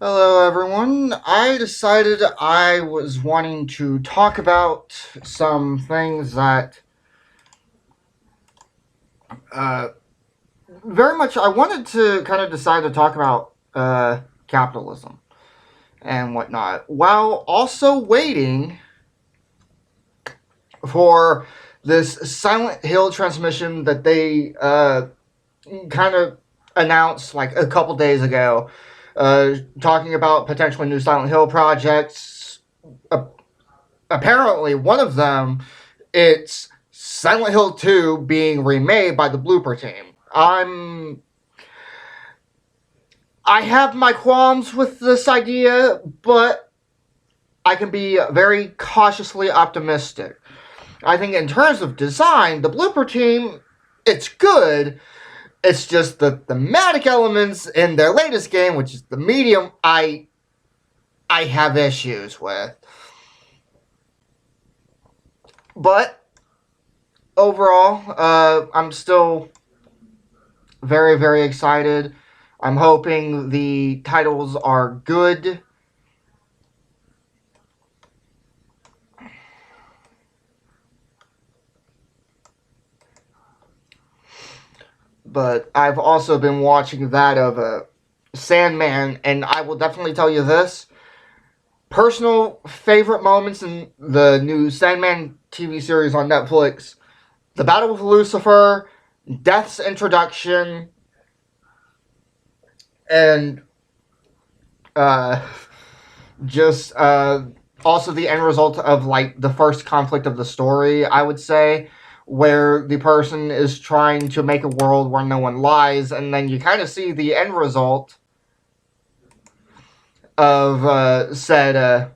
Hello, everyone. I decided I was wanting to talk about some things that uh, very much I wanted to kind of decide to talk about capitalism and whatnot, while also waiting for this Silent Hill transmission that they kind of announced like a couple days ago, talking about potentially new Silent Hill projects. Apparently, one of them, it's Silent Hill 2 being remade by the Blooper team. I have my qualms with this idea, but I can be very cautiously optimistic. I think in terms of design, the Blooper team, it's good. It's just the thematic elements in their latest game, which is the medium, I have issues with. But overall, I'm still very, very excited. I'm hoping the titles are good. But I've also been watching that of Sandman, and I will definitely tell you this. Personal favorite moments in the new Sandman TV series on Netflix: the Battle with Lucifer, Death's introduction, and uh, just also the end result of like the first conflict of the story, I would say, where the person is trying to make a world where no one lies, and then you kind of see the end result of said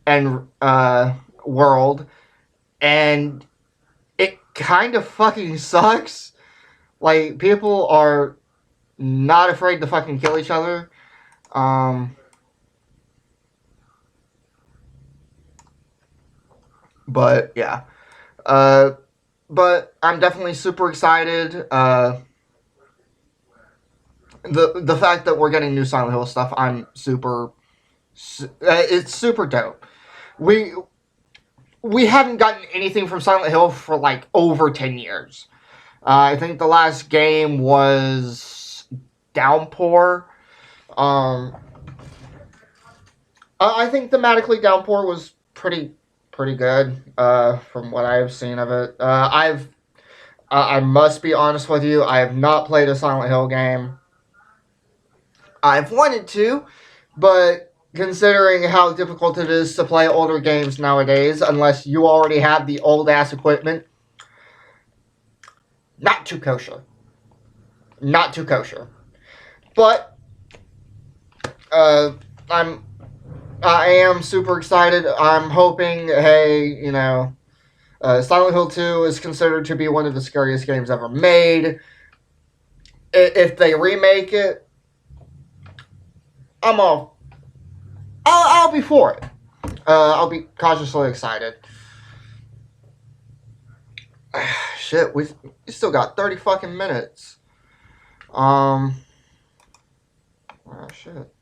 end world, and it kind of fucking sucks. Like, people are not afraid to fucking kill each other. Um, but yeah. Uh, but I'm definitely super excited. The fact that we're getting new Silent Hill stuff, I'm super. It's super dope. We we haven't gotten anything from Silent Hill for like over 10 years. I think the last game was Downpour. Um, I think thematically Downpour was pretty good from what I've seen of it. I must be honest with you. I have not played a Silent Hill game. I've wanted to, but considering how difficult it is to play older games nowadays, unless you already have the old ass equipment, not too kosher. Not too kosher. But uh, I'm I am super excited. I'm hoping, hey, Silent Hill 2 is considered to be one of the scariest games ever made. If they remake it, I'm all. I'll be for it. I'll be cautiously excited. Shit, we still got 30 fucking minutes. Oh shit.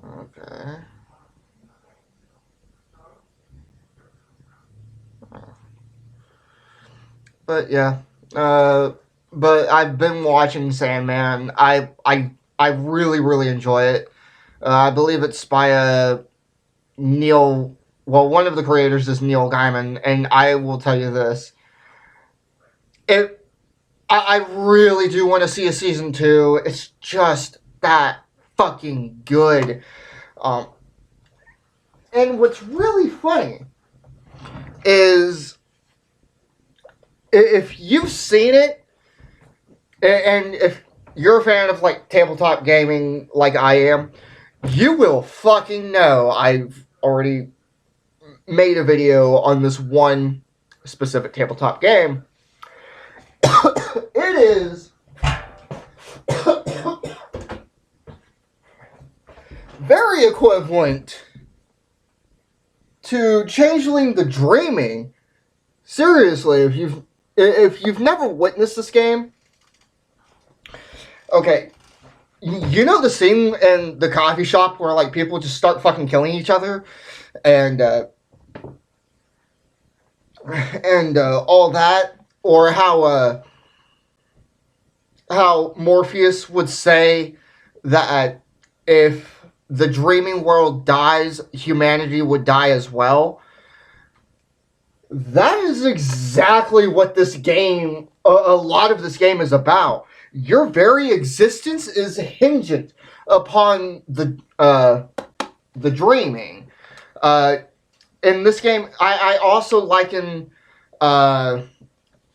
Okay. But yeah. Uh, but I've been watching Sandman. I really really enjoy it. I believe it's by Neil. Well, one of the creators is Neil Gaiman, and I will tell you this: it. I really do want to see a season two. It's just that fucking good. Um, and what's really funny is if you've seen it, and if you're a fan of like tabletop gaming, like I am, you will fucking know I've already made a video on this one specific tabletop game. It is very equivalent to Changeling the Dreaming. Seriously, if you've never witnessed this game, Okay, you know the scene in the coffee shop where like people just start fucking killing each other, and all that, or how Morpheus would say that if the dreaming world dies, humanity would die as well. That is exactly what this game, a lot of this game is about. Your very existence is hinged upon the dreaming. Uh, in this game, I also liken, uh,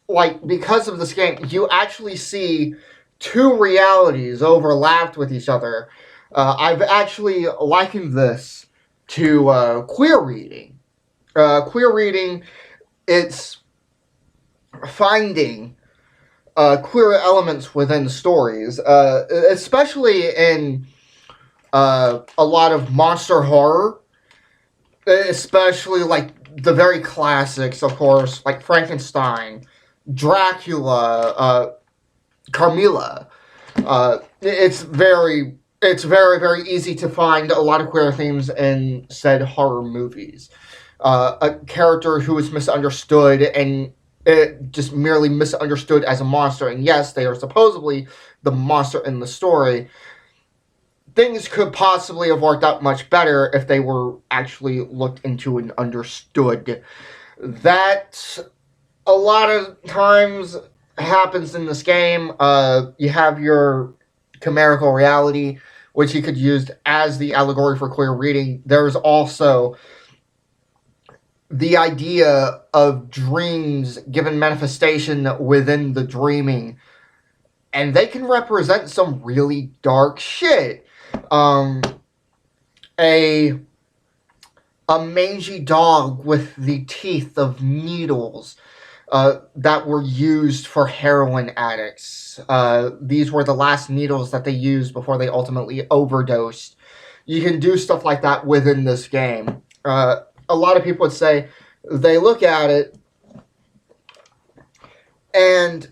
like, because of this game, you actually see two realities overlapped with each other. I've actually likened this to queer reading. Queer reading, it's finding queer elements within stories, especially in a lot of monster horror, especially like the very classics, of course, like Frankenstein, Dracula, Carmilla. It's very very easy to find a lot of queer themes in said horror movies. A character who is misunderstood and just merely misunderstood as a monster, and yes, they are supposedly the monster in the story. Things could possibly have worked out much better if they were actually looked into and understood. That a lot of times happens in this game. You have your chimerical reality, which you could use as the allegory for queer reading. There's also the idea of dreams given manifestation within the dreaming, and they can represent some really dark shit. Um, a a mangy dog with the teeth of needles that were used for heroin addicts. These were the last needles that they used before they ultimately overdosed. You can do stuff like that within this game. A lot of people would say they look at it and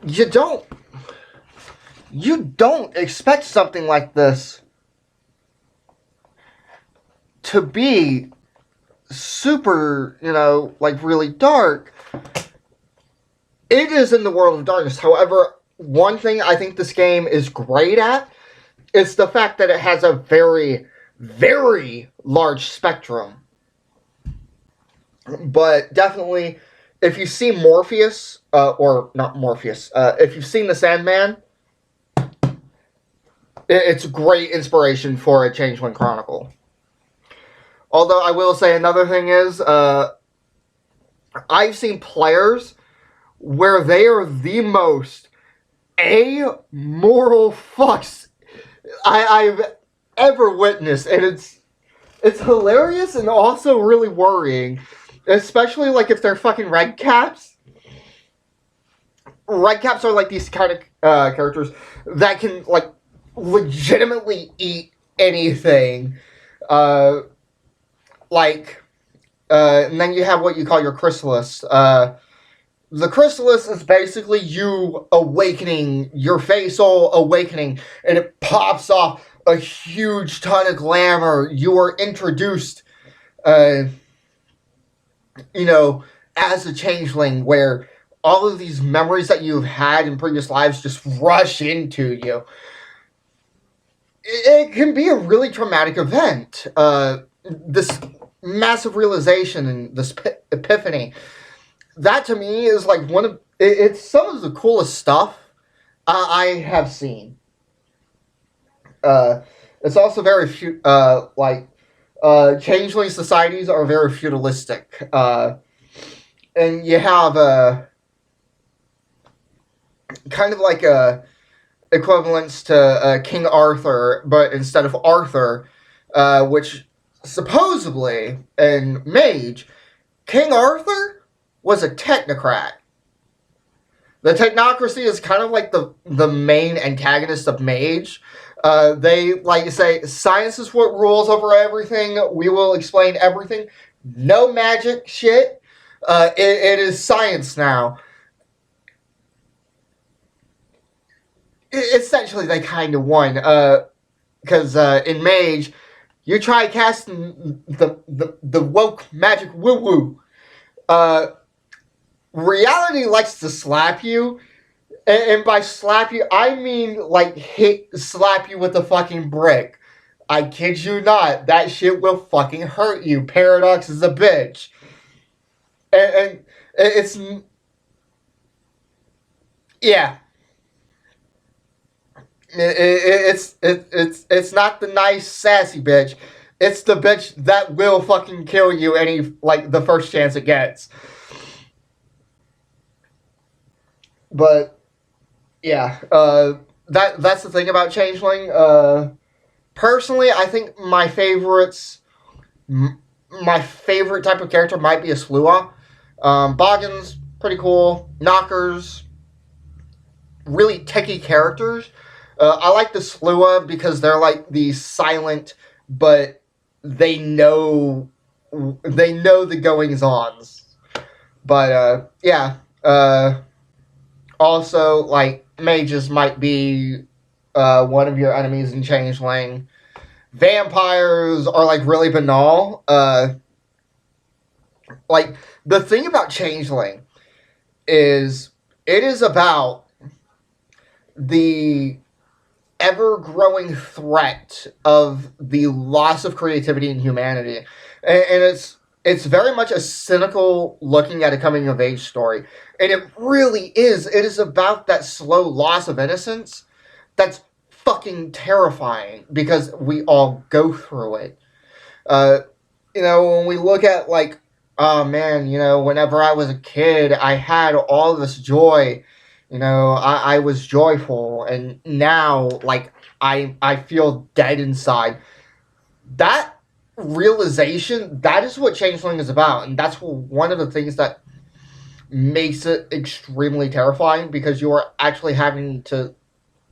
you don't expect something like this to be super, like really dark. It is in the world of darkness. However, one thing I think this game is great at is the fact that it has a very, very large spectrum. But definitely, if you see Morpheus, or not Morpheus, if you've seen The Sandman, it's great inspiration for a Changeling Chronicle. Although I will say another thing is, I've seen players where they are the most amoral fucks I've ever witnessed, and it's hilarious and also really worrying, especially like if they're fucking red caps. Red caps are like these kind of characters that can like legitimately eat anything. And then you have what you call your chrysalis. The chrysalis is basically you awakening, your face all awakening, and it pops off a huge ton of glamour. You are introduced, uh, as a changeling, where all of these memories that you've had in previous lives just rush into you. It can be a really traumatic event. This massive realization and this epiphany, that to me is like it's some of the coolest stuff I have seen. It's also very changeling societies are very feudalistic, and you have kind of like a equivalence to King Arthur, but instead of Arthur, which supposedly in Mage, King Arthur was a technocrat. The technocracy is kind of like the main antagonist of Mage. They like to say, science is what rules over everything. We will explain everything. No magic shit. It is science now. essentially they kind of won. Because in Mage, you try casting the woke magic woo woo. Uh, Reality likes to slap you, and by slap you, I mean like slap you with a fucking brick. I kid you not, that shit will fucking hurt you. Paradox is a bitch, and it's yeah, it's not the nice sassy bitch. It's the bitch that will fucking kill you any like the first chance it gets. But yeah, that's the thing about Changeling. Personally, I think my favorite type of character might be a Slua. Boggins, pretty cool. Knockers, really techie characters. I like the Slua because they're like these silent, but they know the goings ons. But yeah. Also, like mages might be one of your enemies in Changeling. Vampires are like really banal. Like the thing about Changeling is it is about the ever growing threat of the loss of creativity in humanity, and it's very much a cynical looking at a coming of age story, and it really is. It is about that slow loss of innocence that's fucking terrifying because we all go through it. Uh, when we look at like, oh man, whenever I was a kid, I had all this joy. I was joyful, and now like I feel dead inside. That realization, that is what Changeling is about, and that's one of the things that makes it extremely terrifying because you are actually having to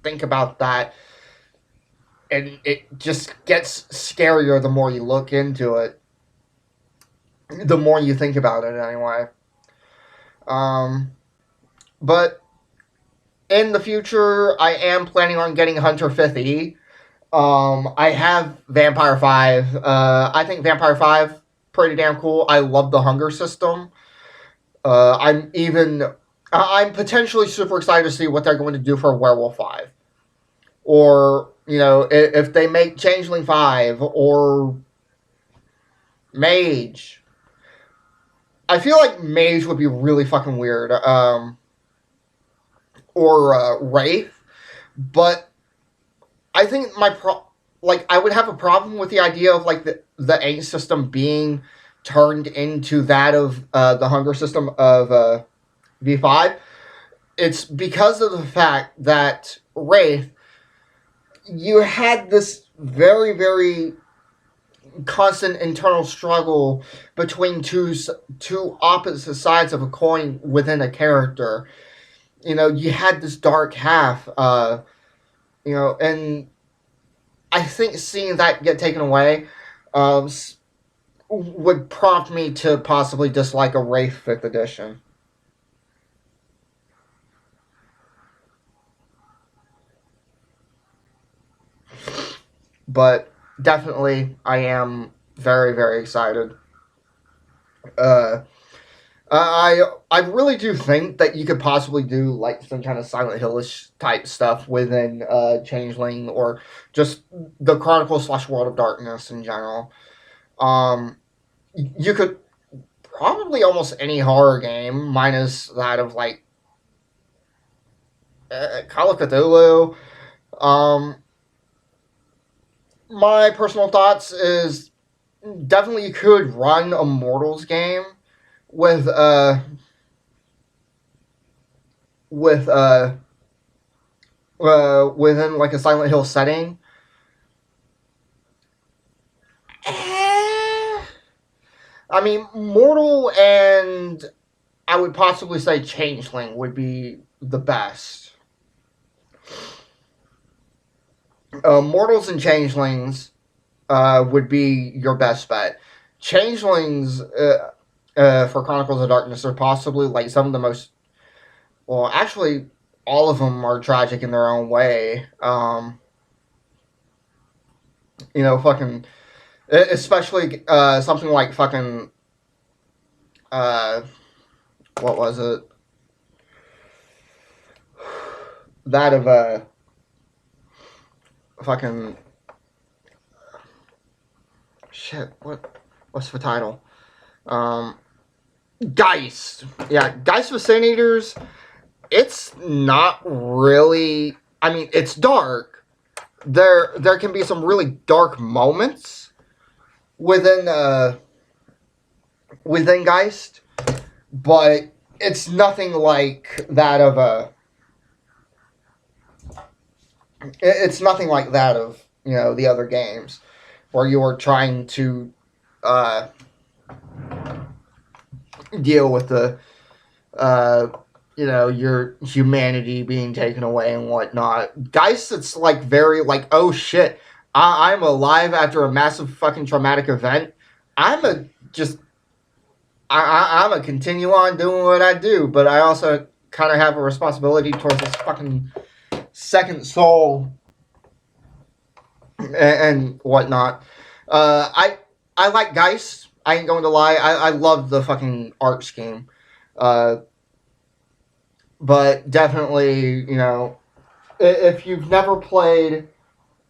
think about that, and it just gets scarier the more you look into it, the more you think about it anyway. But in the future, I am planning on getting Hunter 50. I have Vampire 5. I think Vampire 5 pretty damn cool. I love the hunger system. I'm potentially super excited to see what they're going to do for Werewolf 5. Or, if they make Changeling 5 or Mage. I feel like Mage would be really fucking weird. Or Wraith. But I think I would have a problem with the idea of like the angst system being turned into that of the hunger system of V5. It's because of the fact that Wraith, you had this very, very constant internal struggle between two opposite sides of a coin within a character. You had this dark half, and I think seeing that get taken away would prompt me to possibly dislike a Wraith 5th edition. But definitely, I am very, very excited. Uh, I really do think that you could possibly do like some kind of Silent Hillish type stuff within Changeling or just the Chronicles / World of Darkness in general. You could probably almost any horror game minus that of like Call of Cthulhu. Um, my personal thoughts is definitely you could run a Mortals game with with within like a Silent Hill setting. I mean, Mortal and I would possibly say Changeling would be the best. Mortals and Changelings would be your best bet. Changelings for Chronicles of Darkness are possibly like some of the most. Well, actually, all of them are tragic in their own way. Fucking, especially something like fucking, uh, what was it? That of fucking shit. What's the title? Geist. Yeah, Geist with Sin Eaters. It's not really. I mean, it's dark. There can be some really dark moments within Geist, but it's nothing like that of a. It's nothing like that of the other games where you are trying to uh, deal with the your humanity being taken away and whatnot. Geist, it's like very like, oh shit, I'm alive after a massive fucking traumatic event. I'm a just I'm a continue on doing what I do, but I also kind of have a responsibility towards this fucking second soul and whatnot. I like Geist. I ain't going to lie. I love the fucking art scheme. But definitely, if you've never played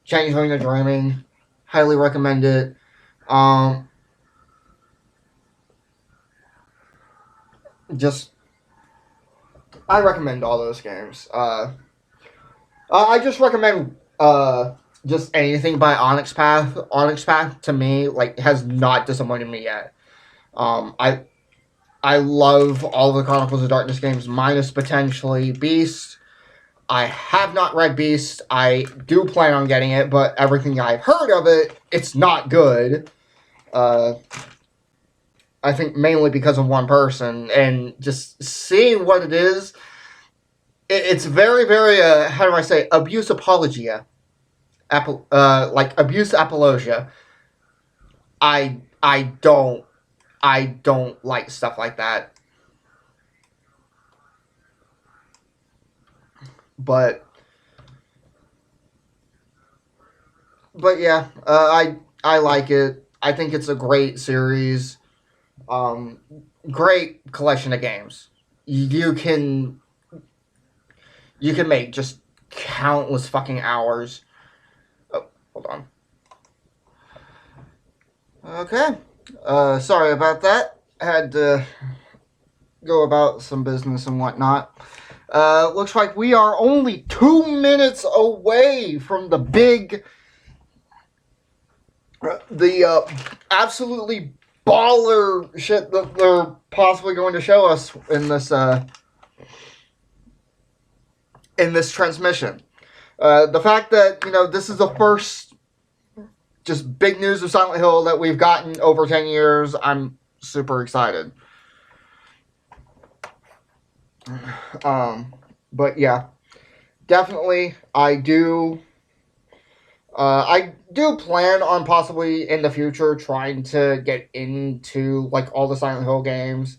Changeling the Dreaming, highly recommend it. Just, I recommend all those games. I just recommend just anything by Onyx Path. Onyx Path to me has not disappointed me yet. I love all the Chronicles of Darkness games, minus potentially Beast. I have not read Beast. I do plan on getting it, but everything I've heard of it, it's not good. I think mainly because of one person, and just seeing what it is, it's very, very, how do I say, abuse apologia. Like abuse apologia. I don't like stuff like that. But yeah, I like it. I think it's a great series. Great collection of games. You can make just countless fucking hours. Oh, hold on. Okay. Sorry about that. I had to go about some business and whatnot. Looks like we are only 2 minutes away from the absolutely baller shit that they're possibly going to show us in this transmission. The fact that this is the first just big news of Silent Hill that we've gotten over 10 years, I'm super excited. But yeah, definitely I do plan on possibly in the future trying to get into all the Silent Hill games.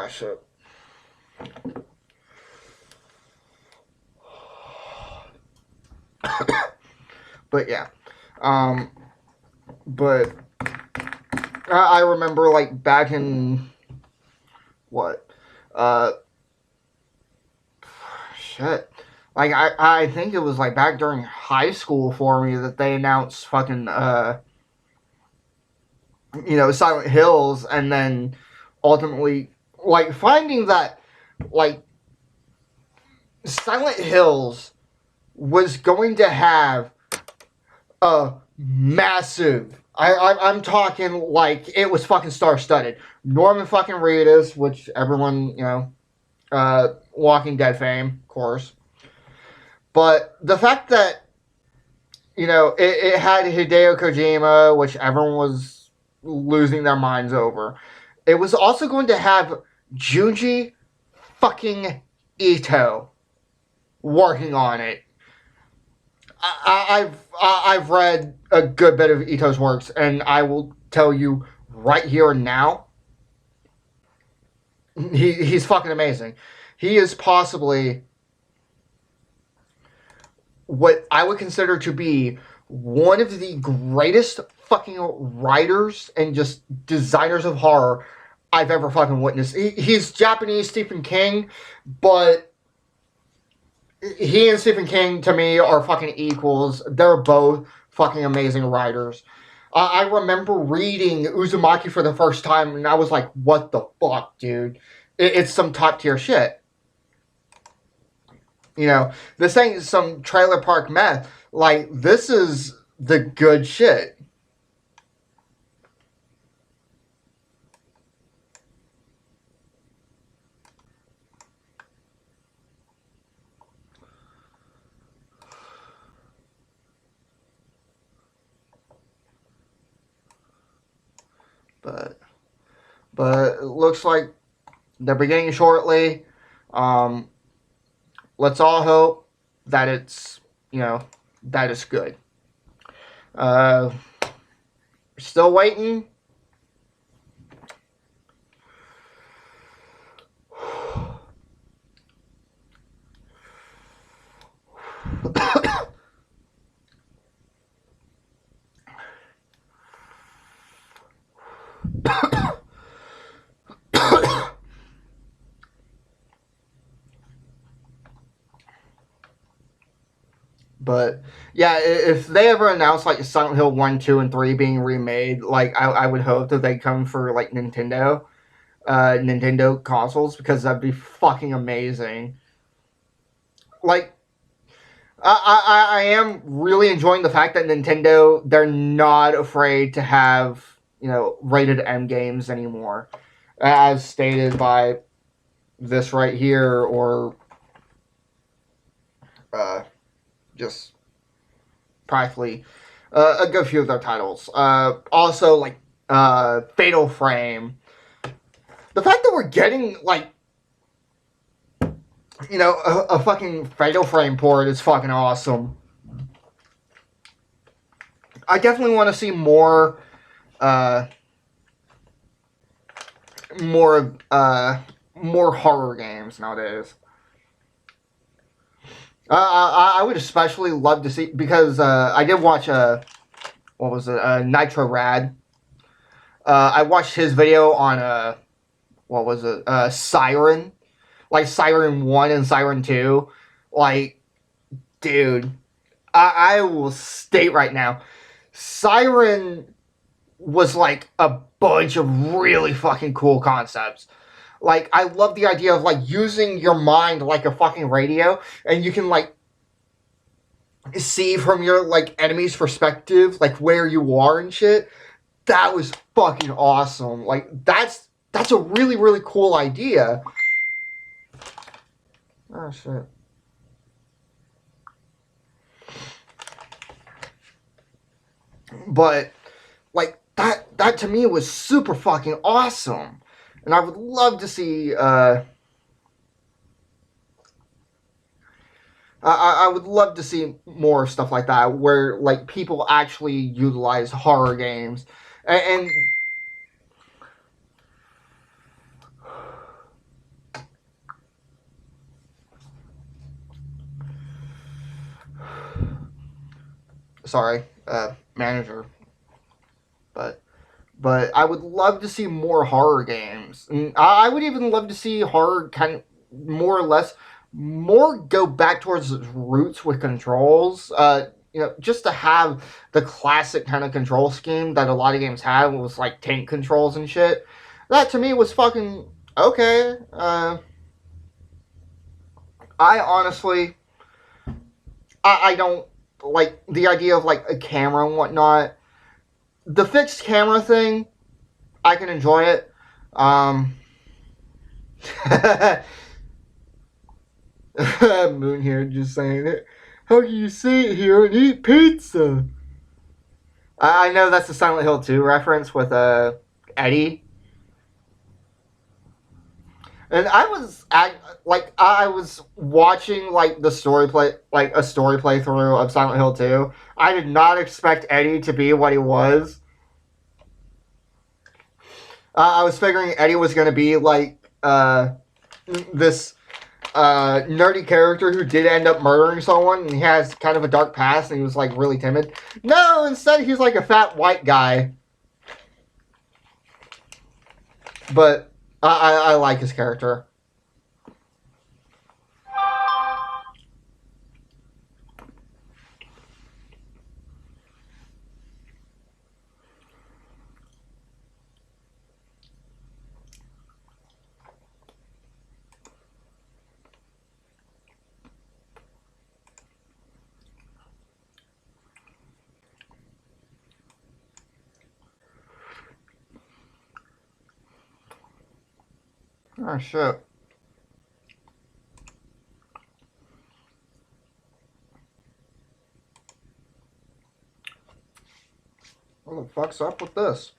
Shit. But yeah. But I remember back in what? Shit. I think it was back during high school for me that they announced fucking Silent Hills, and then ultimately finding that Silent Hills was going to have a massive, I'm talking it was fucking star-studded. Norman fucking Reedus, which everyone, Walking Dead fame, of course. But the fact that, it had Hideo Kojima, which everyone was losing their minds over. It was also going to have Junji fucking Ito working on it. I've read a good bit of Ito's works, and I will tell you right here and now, he's fucking amazing. He is possibly what I would consider to be one of the greatest fucking writers and just designers of horror I've ever fucking witnessed. He's Japanese Stephen King, but he and Stephen King to me are fucking equals. They're both fucking amazing writers. I remember reading Uzumaki for the first time, and I was like, "What the fuck, dude? It's some top tier shit." You know, this ain't some trailer park meth. Like, this is the good shit. But but it looks like they're beginning shortly. Um, let's all hope that it's, that it's good. Uh, still waiting. But yeah, if they ever announce like Silent Hill 1, 2, and 3 being remade, like I would hope that they come for like Nintendo consoles, because that'd be fucking amazing. Like, I am really enjoying the fact that Nintendo, they're not afraid to have, rated M games anymore, as stated by this right here, or just practically a good few of their titles. Also, like Fatal Frame. The fact that we're getting like, a fucking Fatal Frame port is fucking awesome. I definitely want to see more, more, more horror games nowadays. I would especially love to see, because I did watch what was it, Nitro Rad. I watched his video on what was it, Siren, like Siren 1 and Siren 2. Like, dude, I will state right now, Siren was like a bunch of really fucking cool concepts. Like, I love the idea of like using your mind like a fucking radio, and you can like see from your like enemy's perspective like where you are and shit. That was fucking awesome. Like, that's a really, really cool idea. Oh shit. But like that to me was super fucking awesome. And I would love to see I would love to see more stuff like that, where like people actually utilize horror games, and sorry, manager, but I would love to see more horror games. And I would even love to see horror kind of more or less more go back towards its roots with controls. Just to have the classic kind of control scheme that a lot of games had, was like tank controls and shit. That to me was fucking okay. I honestly, I don't like the idea of like a camera and whatnot. The fixed camera thing, I can enjoy it. Moon here just saying it. How can you sit here and eat pizza? I know that's a Silent Hill 2 reference with Eddie. And I was watching like the story play, like a story playthrough of Silent Hill 2. I did not expect Eddie to be what he was. I was figuring Eddie was going to be like this nerdy character who did end up murdering someone, and he has kind of a dark past, and he was like really timid. No, instead he's like a fat white guy. But I like his character. Oh shit. What the fuck's up with this?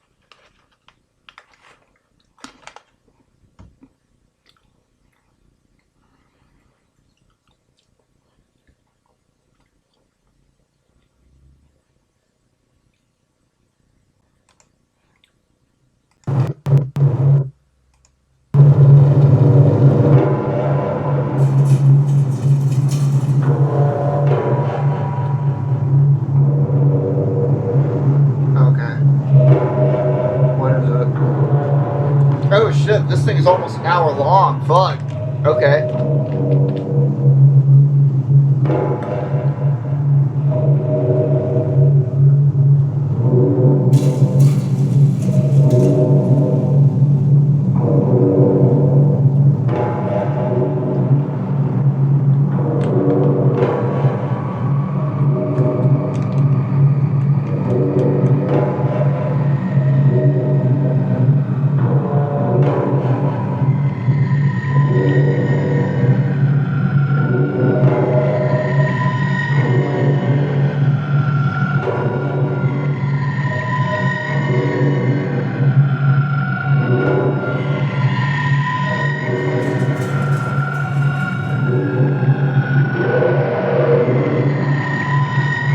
Oh shit, this thing is almost an hour long. Fuck. Okay.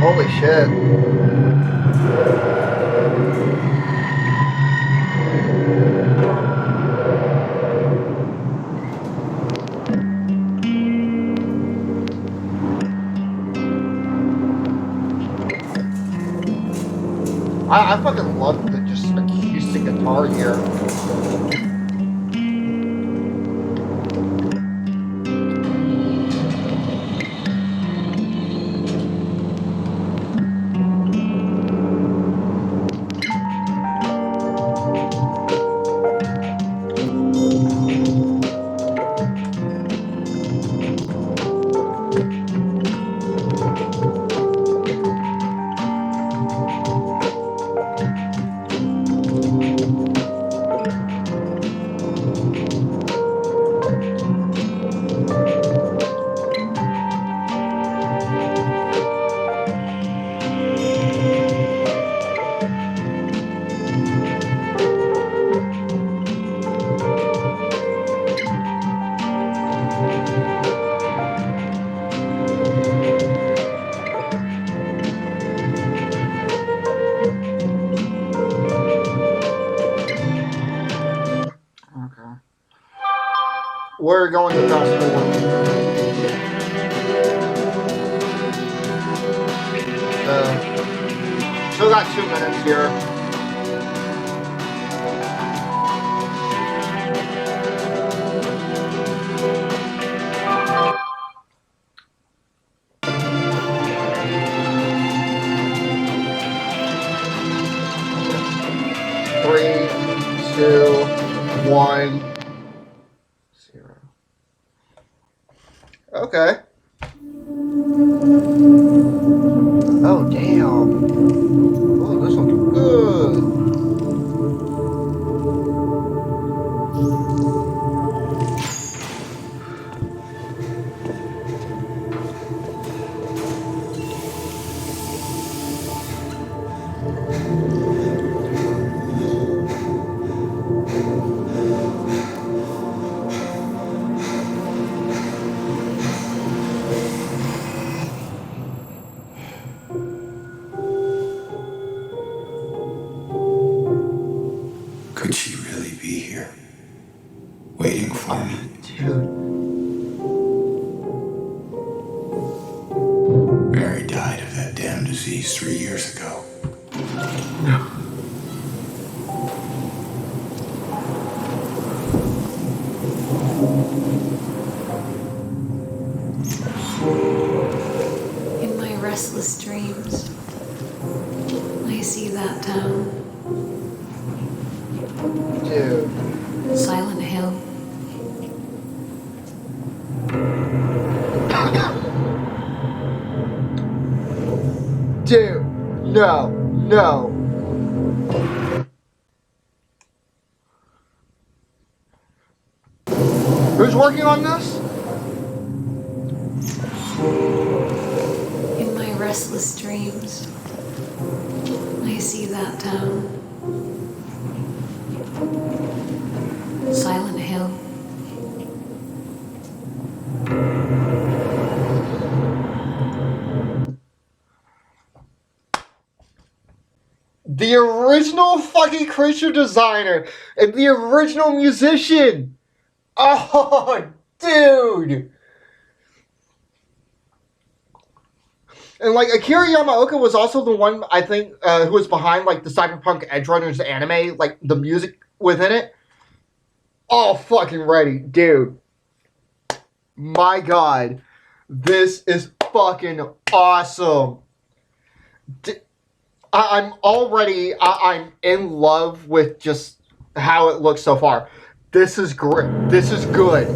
Holy shit. I fucking love the just acoustic guitar here. We're going to fast forward. Still got 2 minutes here. Three, 2, 1. Okay. Oh, damn. Oh, this looks good. Dude. Mary died of that damn disease 3 years ago. In my restless dreams, I see that town. Dude. Silent Hill. Dude. No. No. Who's working on this? In my restless dreams, I see that town. Silent Hill. The original fucking creature designer and the original musician. Oh, dude. And like Akira Yamaoka was also the one I think who was behind like the Cyberpunk Edgerunners anime, like the music within it. All fucking ready, dude. My God, this is fucking awesome. I'm already I'm in love with just how it looks so far. This is great. This is good.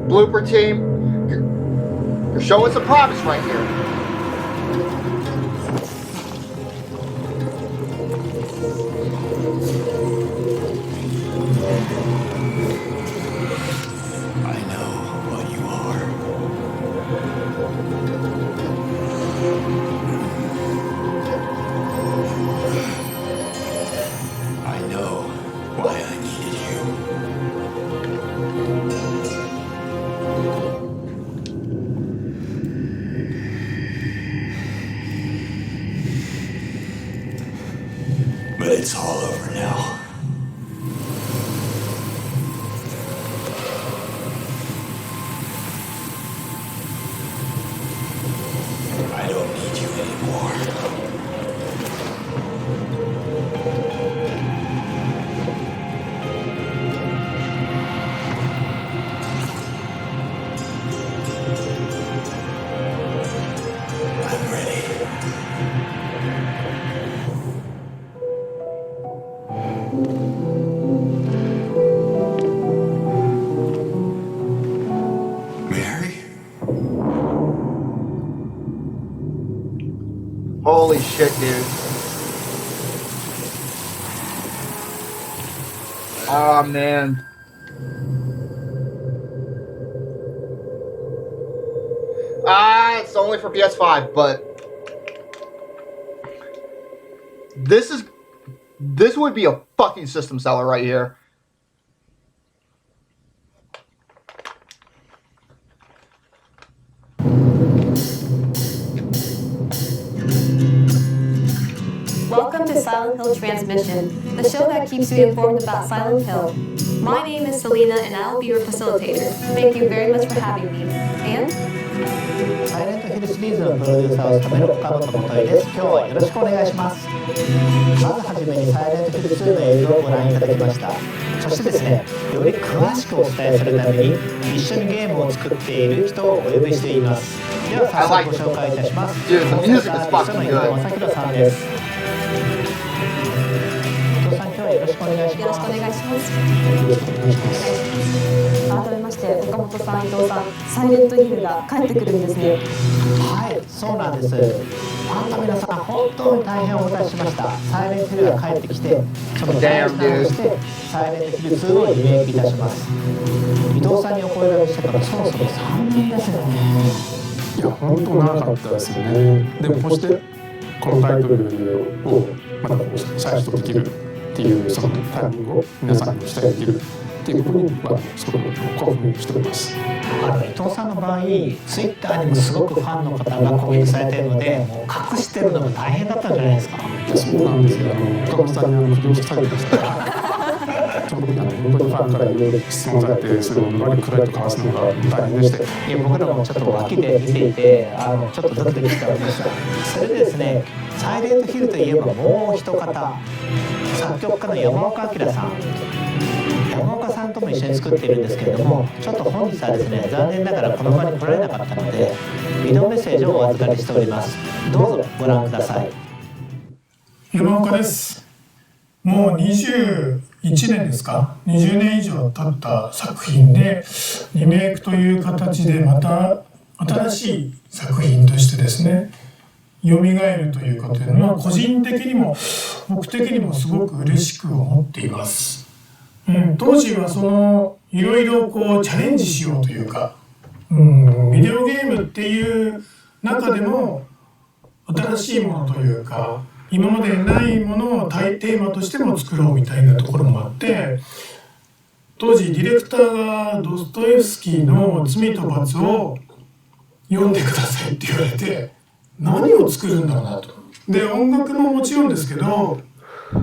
Blooper team, you're showing some promise right here. I know what you are. I know why I needed you. But it's all over now. I don't need you anymore. I'm ready. Mary? Holy shit, dude. Oh, man. It's only for PS5, but this would be a fucking system seller right here. Welcome to Silent Hill Transmission, the show that keeps you informed about Silent Hill. My name is Selena and I'll be your facilitator. Thank you very much for having me. And? サイレントヒルシリーズのプロデューサーを務める岡本元井です。今日はよろしくお願いします。まずはじめにサイレントヒル2の映像をご覧いただきました。そしてですね、より詳しくお伝えするために一緒にゲームを作っている人をお呼びしています。では早速ご紹介いたします。Dude, the music is fucking 伊藤正弘さんです。伊藤さん、今日はよろしくお願いします。よろしくお願いします。改めまして岡本さん、伊藤さん、サイレントヒルが帰ってくるんですね。はい、そうなんです。ファンの皆さん、本当に大変お待たせしました。サイレントヒルが帰ってきて、その第一弾としてサイレントヒル2をリメイクいたします。伊藤さんにお声掛けしてからそろそろ3年ですよね。いや、本当長かったですよね。でもこうしてこのタイトルをまたこう再出できるっていうそのタイミングを皆さんにお伝えできるっていうことにはすごく興奮しております。伊藤さんの場合、ツイッターにもすごくファンの方がコメントされているので、もう隠してるのが大変だったんじゃないですか。いや、そうなんですよ。岡本さんに起業したりとかしたらちょっとの時本当にファンからいろいろ質問されて、それをのらりくらりと交わすのが大変でしたよ。いや僕らもちょっと脇で見ていてちょっとドキドキしておりました。それでですね、サイレントヒルといえばもう一方、作曲家の山岡明さん。山岡さんとも一緒に作っているんですけれども、ちょっと本日はですね、残念ながらこの場に来られなかったのでビデオメッセージをお預かりしております。どうぞご覧ください。山岡です。もう21年ですか、20年以上経った作品でリメイクという形でまた新しい作品としてですね蘇るということで、個人的にも僕的にもすごく嬉しく思っています。当時はいろいろチャレンジしようというか、ビデオゲームっていう中でも新しいものというか今までないものをテーマとしても作ろうみたいなところもあって、当時ディレクターがドストエフスキーの「罪と罰」を読んでくださいって言われて、何を作るんだろうなと。で音楽ももちろんですけど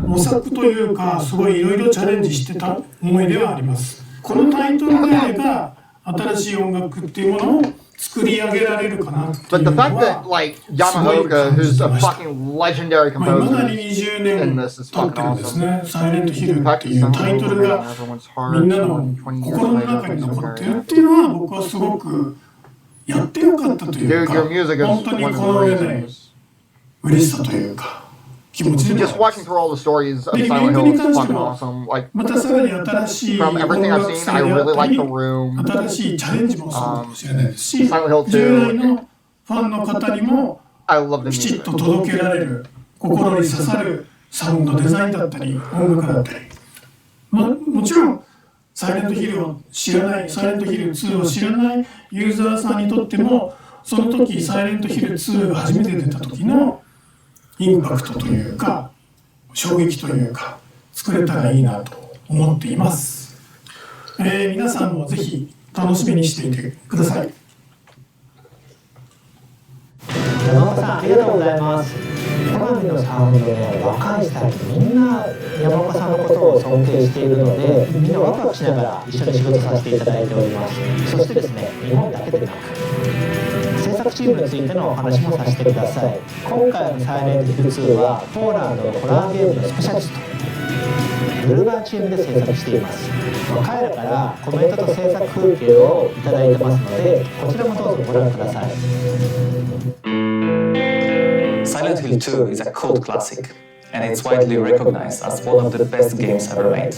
模索というかすごいいろいろチャレンジしてた思いではあります。このタイトルであれば新しい音楽っていうものを作り上げられるかなっていう But の the fact that は like Yamaoka, who's a fucking legendary まだ composer に20 in 年 this is 経っ fucking てるんです awesome. ね。サイレントヒル The っ fact て that いう some タイト people ル remain が in everyone's みん hearts なの 20 years 心の later 中 is に so 残って very. るっていうのは僕はすごくやってよかったという Dude, か your music 本 is 当に one こ of の the 上ない reasons. 嬉しさというか気持ちでも Just watching through all the stories of でリメイ Silent ク Hill に is 関して fucking も awesome. Like またさらに新しい from 音 everything 楽 I've 性 seen, I であ really った like り the room. 新しいチャレンジもそうかもしれないですし Silent Hill 2従来のファンの方にも I love the きちっ music. と届けられる心に刺さるサウンドデザインだったり音楽だったり、もちろんサイレントヒルを知らないサイレントヒル2を知らないユーザーさんにとってもその時サイレントヒル2が初めて出た時のインパクトというか衝撃というか作れたらいいなと思っています。皆さんもぜひ楽しみにしていてください。山岡さんありがとうございます。コナミのサウンドね、若い世代みんな山岡さんのことを尊敬しているので、みんなワクワクしながら一緒に仕事させていただいております。そしてですね、日本だけでなく制作チームについてのお話もさせてください。今回のサイレントヒル2はポーランドのホラーゲームのスペシャリストブルガーチームで制作しています。彼らからコメントと制作風景をいただいてますので、こちらもどうぞご覧ください。Silent Hill 2 is a cult classic, and it's widely recognized as one of the best games ever made.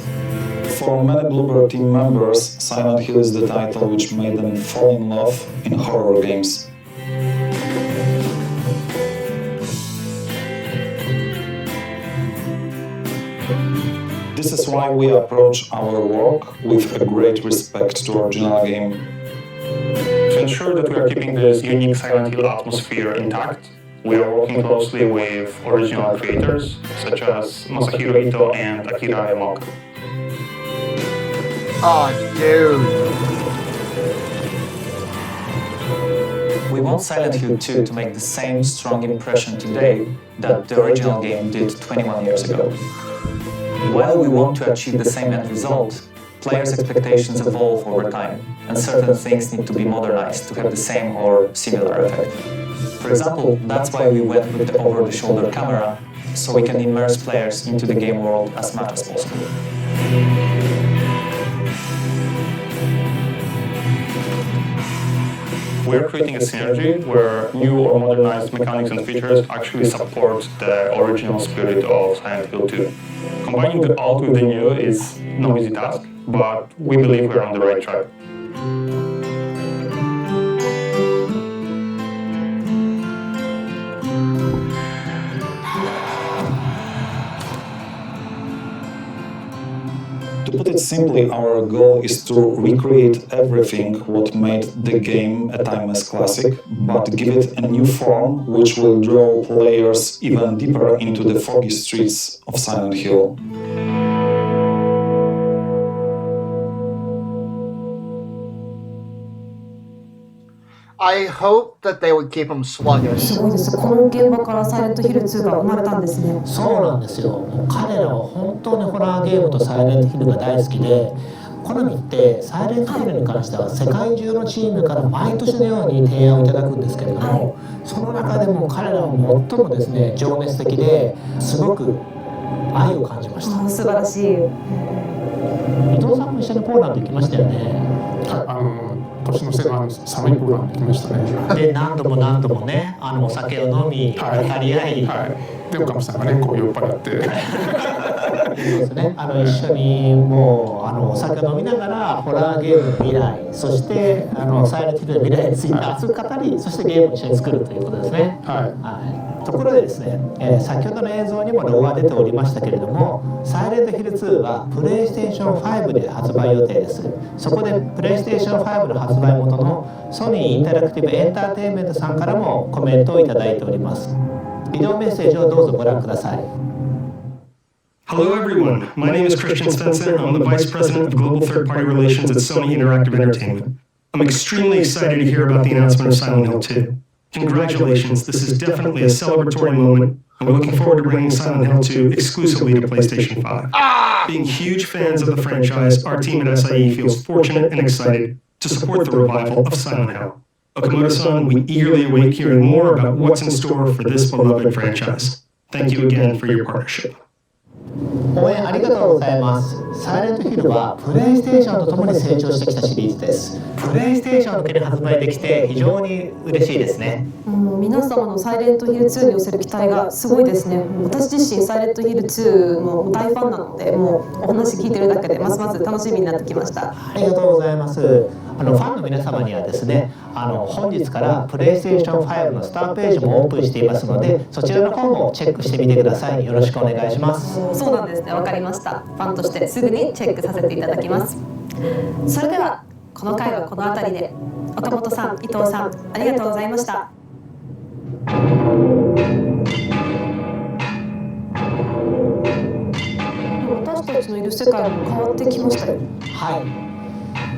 For many Bloober team members, Silent Hill is the title which made them fall in love in horror games. This is why we approach our work with a great respect to original game. To ensure that we are keeping this unique Silent Hill atmosphere intact, we are working closely with original creators such as Masahiro Ito and Akira Yamaoka. Oh, dude. We want Silent Hill 2 to make the same strong impression today that the original game did 21 years ago. While we want to achieve the same end result, players' expectations evolve over time, and certain things need to be modernized to have the same or similar effect. For example, that's why we went with the over-the-shoulder camera, so we can immerse players into the game world as much as possible. We're creating a synergy where new or modernized mechanics and features actually support the original spirit of Silent Hill 2. Combining the old with the new is no easy task, but we believe we're on the right track. To put it simply, our goal is to recreate everything what made the game a timeless classic, but give it a new form which will draw players even deeper into the foggy streets of Silent Hill. I hope that they would keep them sluggish. すごいです。この現場からサイレントヒル2が生まれたんですね。そうなんですよ。もう彼らは本当にホラーゲームとサイレントヒルが大好きで、コナミってサイレントヒルに関しては世界中のチームから毎年のように提案をいただくんですけれども、その中でも彼らは最もですね情熱的ですごく愛を感じました。素晴らしい。伊藤さんも一緒にポーランド行きましたよね。年の瀬の寒いポーランド行きましたね。で何度も何度もねお酒を飲み語り合い、で岡本さんがねこう酔っ払ってそうですね、一緒にもうお酒を飲みながらホラーゲームの未来、そしてサイレントヒルの未来について熱く語り、そしてゲームを一緒に作るということですね。ところでですね、先ほどの映像にもロゴが出ておりましたけれども、サイレントヒル2はプレイステーション5で発売予定です。そこでプレイステーション5の発売元のソニーインタラクティブエンターテインメントさんからもコメントをいただいております。ビデオメッセージをどうぞご覧ください。Hello everyone, my name is Christian Svensson. I'm the Vice President of Global Third-Party Relations at Sony Interactive Entertainment. I'm extremely excited to hear about the announcement of Silent Hill 2. Congratulations, this is definitely a celebratory moment, and we're looking forward to bringing Silent Hill 2 exclusively to PlayStation 5. Being huge fans of the franchise, our team at SIE feels fortunate and excited to support the revival of Silent Hill. Okamoto-san, we eagerly await hearing more about what's in store for this beloved franchise. Thank you again for your partnership. 応援ありがとうございます。サイレントヒルはプレイステーションとともに成長してきたシリーズです。プレイステーション向けに発売できて非常に嬉しいですね。皆様のサイレントヒル2に寄せる期待がすごいですね。私自身サイレントヒル2の大ファンなので、もうお話聞いてるだけでますます楽しみになってきました。ありがとうございます。ファンの皆様にはですね、本日からプレイステーション5のスタートページもオープンしていますので、そちらの方もチェックしてみてください。よろしくお願いします。そうなんですね。わかりました。ファンとしてすぐにチェックさせていただきます。それではこの回はこの辺りで。岡本さん、伊藤さん、ありがとうございました。私たちのいる世界も変わってきましたよ。はい。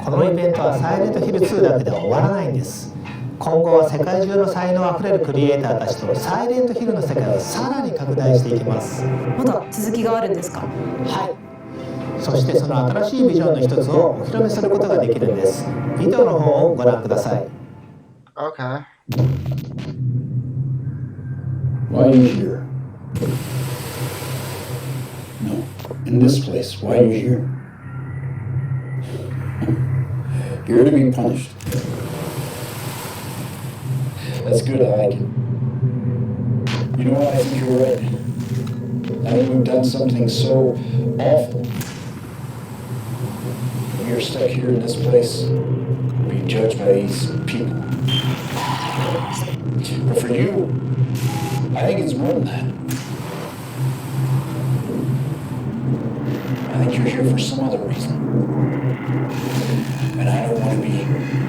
このイベントはサイレントヒル2だけでは終わらないんです。今後は世界中の才能あふれるクリエイターたちとサイレントヒルの世界をさらに拡大していきます。まだ続きがあるんですか？はい。そしてその新しいビジョンの一つをお披露目することができるんです。ビデオの方をご覧ください。Okay. Why are you here? No, in this place. Why are you here? You're to be punished. That's good, I like it. You know what, I think you're right. I think we've done something so awful. You're stuck here in this place, being judged by these people. But for you, I think it's more than that. I think you're here for some other reason. And I don't want to be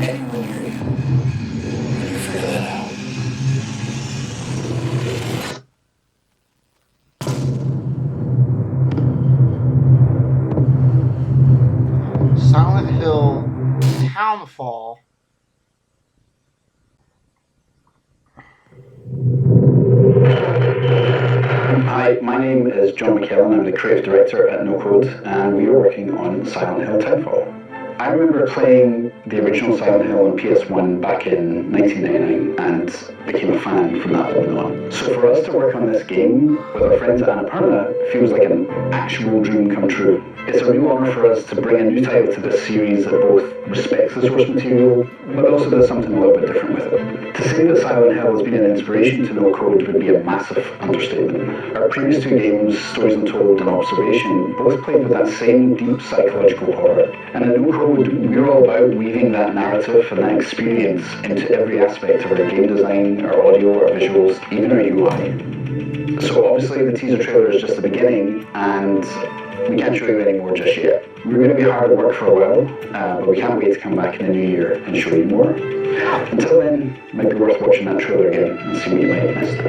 anywhere near you when you figure that out. Silent Hill Townfall. Hi, my name is John McKellen. I'm the creative director at No Code, and we are working on Silent Hill Townfall. I remember playing the original Silent Hill on PS1 back in 1999 and became a fan from that point on. So for us to work on this game with our friends at Annapurna feels like an actual dream come true. It's a real honour for us to bring a new title to this series that both respects the source material, but also does something a little bit different with it. To say that Silent Hill has been an inspiration to No Code would be a massive understatement. Our previous two games, Stories Untold and Observation, both played with that same deep psychological horror. And in No Code, we're all about weaving that narrative and that experience into every aspect of our game design, our audio, our visuals, even our UI. So obviously the teaser trailer is just the beginning, and we can't show you any more just yet. We're going to be hard at work for a while, but we can't wait to come back in the new year and show you more. Until then, it might be worth watching that trailer again and see what you might have missed.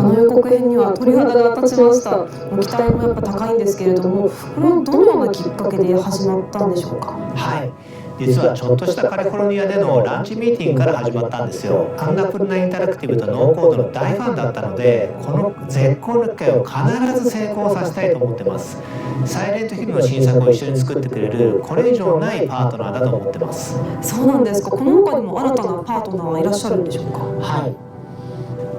の予告編には鳥肌が立ちました。期待もやっぱ高いんですけれども、これはどのようなきっかけで始まったんでしょうか。はい、実はちょっとしたカリフォルニアでのランチミーティングから始まったんですよ。アンナプルナインタラクティブとノーコードの大ファンだったので、この絶好の機会を必ず成功させたいと思ってます。サイレントヒルの新作を一緒に作ってくれるこれ以上ないパートナーだと思ってます。そうなんですか。この他にも新たなパートナーはいらっしゃるんでしょうか。はい、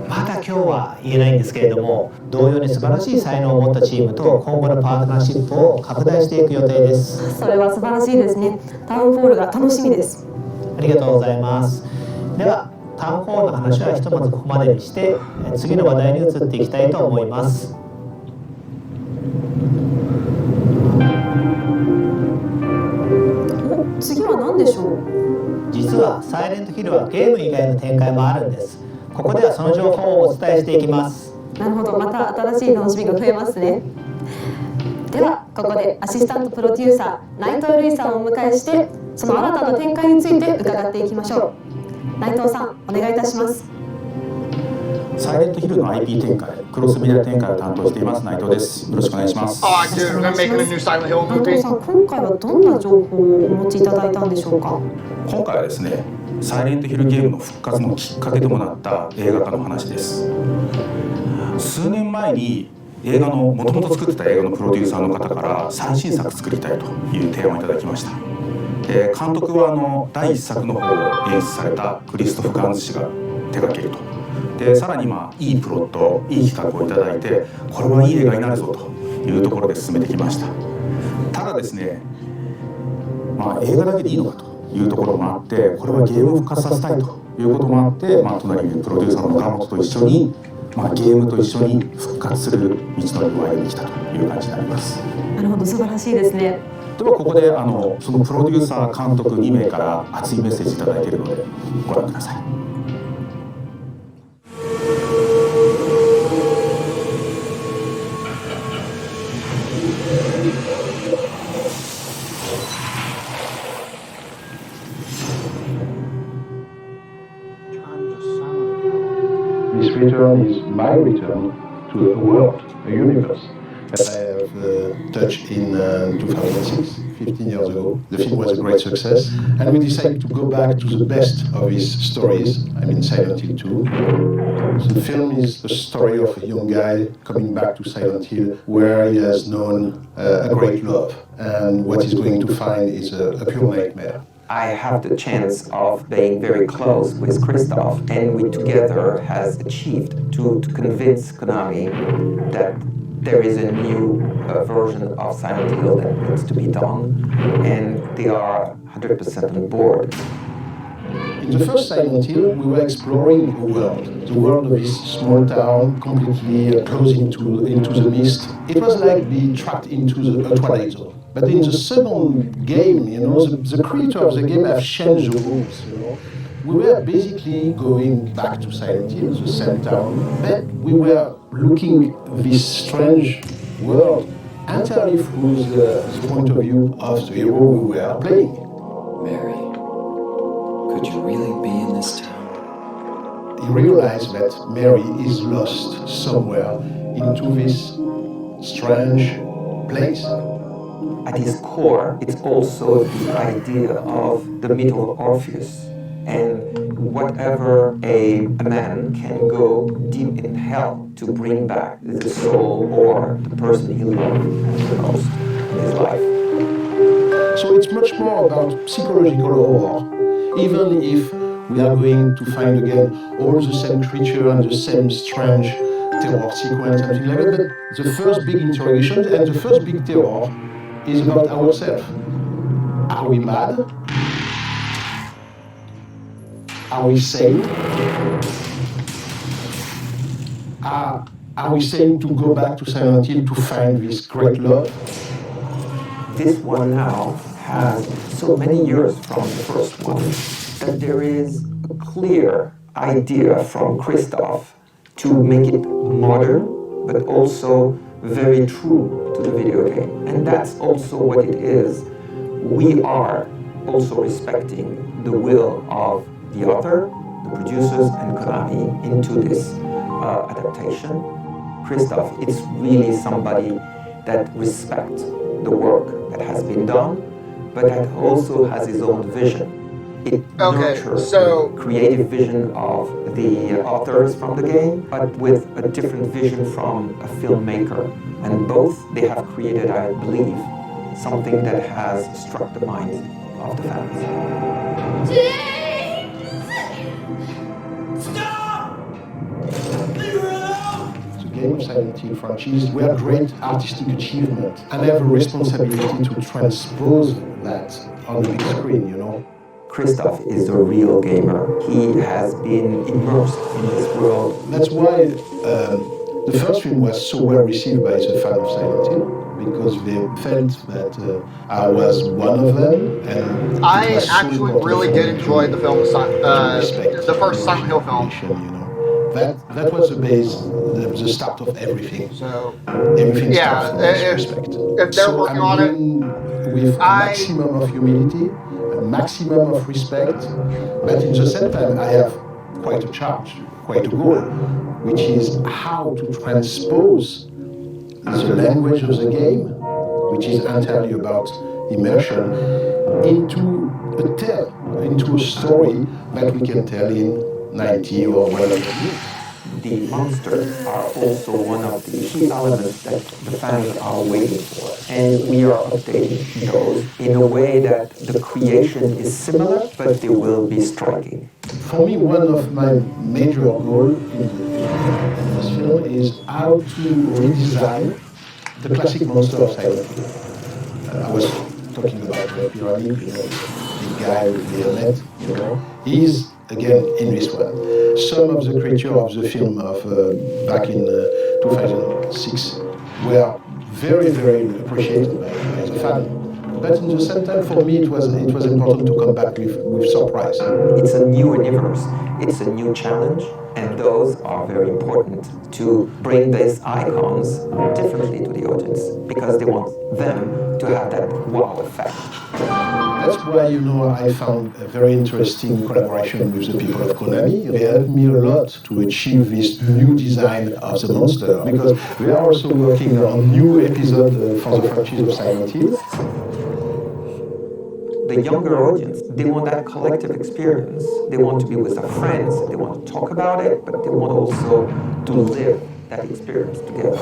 まだ今日は言えないんですけれども、同様に素晴らしい才能を持ったチームと今後のパートナーシップを拡大していく予定です。それは素晴らしいですね。タウンホールが楽しみです。ありがとうございます。ではタウンホールの話はひとまずここまでにして、次の話題に移っていきたいと思います。次は何でしょう。実はサイレントヒルはゲーム以外の展開もあるんです。ここではその情報をお伝えしていきます。なるほど、また新しい楽しみが増えますね。ではここでアシスタントプロデューサー内藤瑠衣さんをお迎えして、その新たな展開について伺っていきましょう。内藤さん、お願いいたします。サイレントヒルの IP 展開、クロスメディア展開を担当しています内藤です。よろしくお願いします。Oh, dude, they're making a new Silent Hill 内藤 movie. さん、今回はどんな情報をお持ちいただいたんでしょうか。今回はですね、サイレントヒルゲームの復活のきっかけともなった映画化の話です。数年前に映画のもともと作ってた映画のプロデューサーの方から最新作作りたいという提案をいただきました。監督は第1作の方を演出されたクリストフ・ガンズ氏が手掛けると。でさらにいいプロット、いい企画をいただいて、これはいい映画になるぞというところで進めてきました。ただですね、映画だけでいいのかというところもあって、これはゲームを復活させたいということもあって、隣にいるプロデューサーの岡本と一緒に、ゲームと一緒に復活する道のりを歩んできたという感じになります。なるほど、素晴らしいですね。ではここでそのプロデューサー監督2名から熱いメッセージいただいているのでご覧ください。This return is my return to a world, a universe that I have touched in 2006, 15 years ago. The film was a great success, and we decided to go back to the best of his stories, Silent Hill 2. The film is the story of a young guy coming back to Silent Hill, where he has known a great love, and what he's going to find is a pure nightmare. I have the chance of being very close with Christoph, and we together has achieved to convince Konami that there is a new version of Silent Hill that needs to be done, and they are 100% on board. In the first Silent Hill, we were exploring the world of this small town, completely closed into the mist. It was like being trapped into a Twilight Zone. But in the second game, the creator of the game have changed the rules. We were basically going back to Silent Hill, the same town, but we were looking this strange world entirely through the point of view of the hero we were playing. Mary, could you really be in this town? He realized that Mary is lost somewhere into this strange place. At its core, it's also the idea of the myth of Orpheus, and whatever a man can go deep in hell to bring back the soul or the person he loved the most in his life. So it's much more about psychological horror, even if we are going to find again all the same creature and the same strange terror sequence and things like that. But the first big interrogation and the first big terror is about ourselves. Are we mad? Are we sane? Are we sane to go back to Silent Hill to find this great love? This one now has so many years from the first one that there is a clear idea from Christoph to make it modern, but also very true to the video game. And that's also what it is. We are also respecting the will of the author, the producers, and Konami into this adaptation. Christoph, it's really somebody that respects the work that has been done, but that also has his own vision. It nurtures the creative vision of the authors from the game, but with a different vision from a filmmaker. And both, they have created, I believe, something that has struck the minds of the fans. Game of Silent Hill franchise were great artistic achievement, and I have a responsibility to transpose that on the big screen, you know. Christoph is a real gamer. He has been immersed in this world. That's why the first film was so well received by the fans of Silent Hill, because they felt that I was one of them, and I actually really did enjoy the film, the first Silent Hill film. That was the base, the start of everything. So everything starts from this respect. If they're working on it, with a maximum of humility, a maximum of respect, but in the same time I have quite a charge, quite a goal, which is how to transpose the language of the game, which is entirely about immersion, into a tale, into a story that we can tell in 90 or 100 years. The monsters are also one of the key elements that the fans are waiting for. And we are updating those in a way that the creation is similar, but they will be striking. For me, one of my major goals in this film is how to redesign the classic monster of Silent Hill. I was talking about the pyramid, the guy with the helmet, he's again in this one. Some of the creatures of the film of back in 2006 were very, very appreciated by the fan. But at the same time, for me, it was important to come back with surprise. It's a new universe, it's a new challenge, and those are very important to bring these icons differently to the audience, because they want them to have that wow effect. That's why, I found a very interesting collaboration with the people of Konami. They helped me a lot to achieve this new design of the monster, because we are also working on new episodes for the franchise of Silent Hill. The younger audience, they want that collective experience. They want to be with their friends, they want to talk about it, but they want also to live that experience together.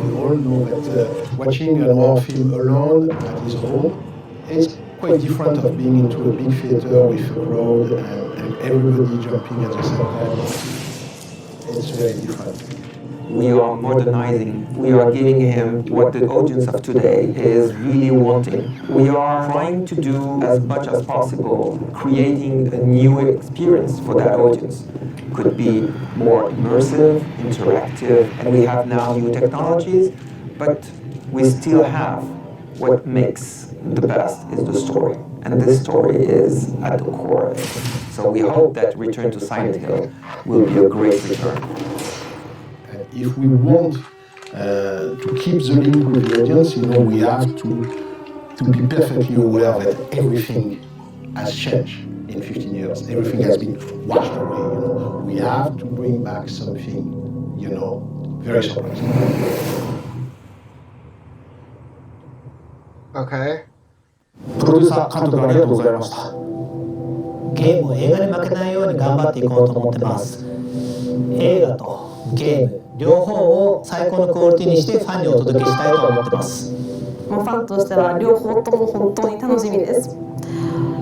We all know that watching a horror film alone at his home is quite different of being into a big theater with a crowd and everybody jumping at the same time. It's very different. We are modernizing, we are giving him what the audience of today is really wanting. We are trying to do as much as possible, creating a new experience for that audience. Could be more immersive, interactive, and we have now new technologies, but we still have what makes the best is the story. And this story is at the core of it. So we hope that Return to Silent Hill will be a great return. If we want to keep the link with the audience, we have to be perfectly aware that everything has changed in 15 years. Everything has been washed away. We have to bring back something, very surprising. Okay. プロデューサー監督ありがとうございました。ゲームを映画に負けないように頑張っていこうと思ってます。映画とゲーム両方を最高のクオリティにしてファンにお届けしたいと思ってます。ファンとしては両方とも本当に楽しみです。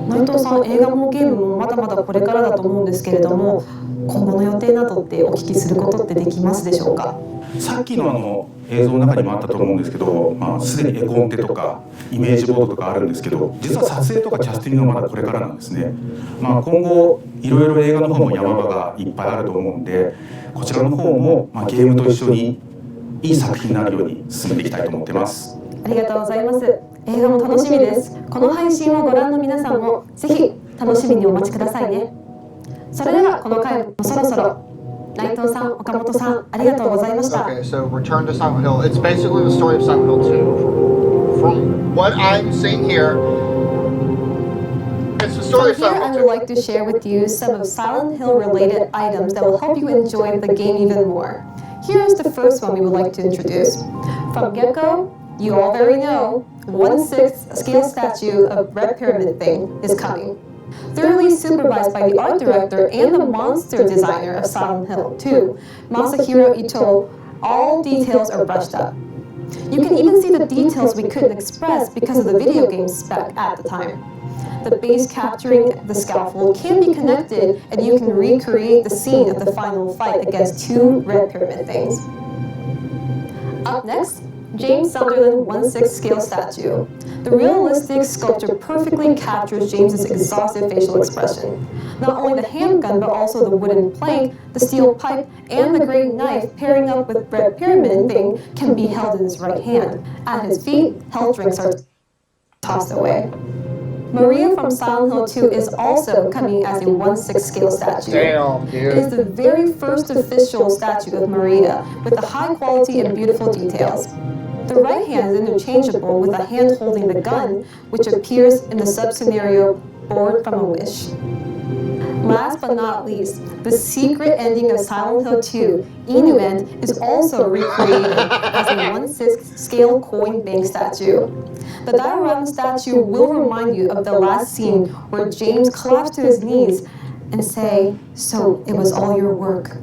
内藤さん、映画もゲームもまだまだこれからだと思うんですけれども、今後の予定などってお聞きすることってできますでしょうか。さっきの映像の中にもあったと思うんですけど、すでに絵コンテとかイメージボードとかあるんですけど、実は撮影とかキャスティングがまだこれからなんですね。今後いろいろ映画の方も山場がいっぱいあると思うんで、こちらの方もゲームと一緒にいい作品になるように進めていきたいと思っています。ありがとうございます。映画も楽しみです。この配信をご覧の皆さんもぜひ楽しみにお待ちくださいね。それではこの回もそろそろ内藤さん、岡本さん、ありがとうございました。Okay, so Return to Silent Hill. It's basically the story of Silent Hill 2. From what I'm seeing here, it's the Destroy So here I would like to share with you some of Silent Hill related items that will help you enjoy the game even more. Here is the first one we would like to introduce. From get-go, you all very know, 1/6 scale statue of Red Pyramid thing is coming. Thoroughly supervised by the art director and the monster designer of Silent Hill 2, Masahiro Ito, all details are brushed up. You can even see the details we couldn't express because of the video game spec at the time. The base capturing the scaffold can be connected and you can recreate the scene of the final fight against 2 Red Pyramid things. Up next, James Sunderland 1/6 scale statue. The realistic sculpture perfectly captures James's exhaustive facial expression. Not only the handgun, but also the wooden plank, the steel pipe, and the great knife pairing up with Red Pyramid thing can be held in his right hand. At his feet, health drinks are tossed away. Maria from Silent Hill 2 is also coming as a 1/6 scale statue. Damn, dude. It is the very first official statue of Maria, with the high quality and beautiful details. The right hand is interchangeable with a hand holding the gun, which appears in the sub-scenario Bored from a Wish. Last but not least, the secret ending of Silent Hill 2, Inu End, is also recreated as a 1/6 scale coin bank statue. The diorama statue will remind you of the last scene where James collapsed to his knees and say, "So it was all your work."